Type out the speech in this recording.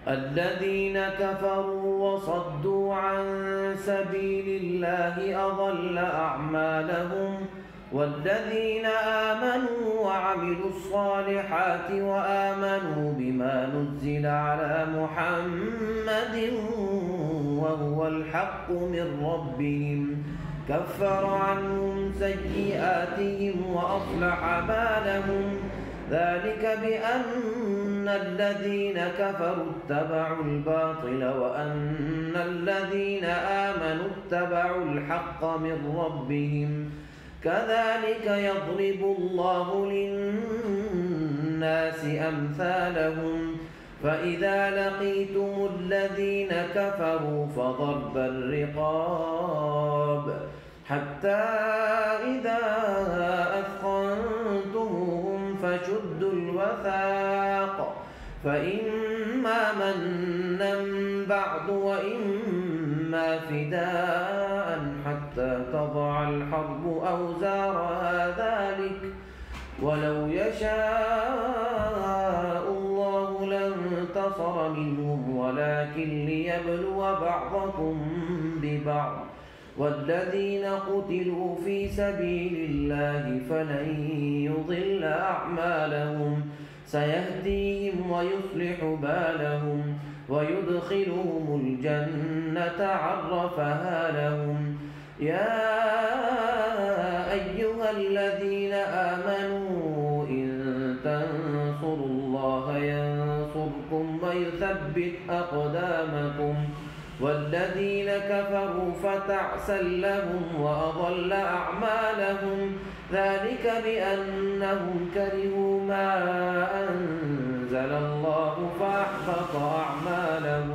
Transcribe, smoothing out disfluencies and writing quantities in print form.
الذين كفروا وصدوا عن سبيل الله أضل أعمالهم والذين آمنوا وعملوا الصالحات وآمنوا بما نزل على محمد وهو الحق من ربهم كفر عنهم سيئاتهم وأصلح بالهم ذلك بأن الذين كفروا اتبعوا الباطل وأن الذين آمنوا اتبعوا الحق من ربهم كذلك يضرب الله للناس أمثالهم فإذا لقيتم الذين كفروا فضرب الرقاب حتى إذا أثخنتموهم فشدوا الوثاق فإما منا بعد وإما فداء حتى تضع الحرب أوزارها ذلك ولو يشاء الله لانتصر منهم ولكن ليبلو بعضكم ببعض والذين قتلوا في سبيل الله فلن يضل أعمالهم سيهديهم ويصلح بالهم ويدخلهم الجنة عرفها لهم يا أيها الذين آمنوا إن تنصروا الله ينصركم ويثبت أقدامكم والذين كفروا فتعسا لهم وأضل أعمالهم ذلك بأنهم كرهوا ما أنزل الله فأحبط أعمالهم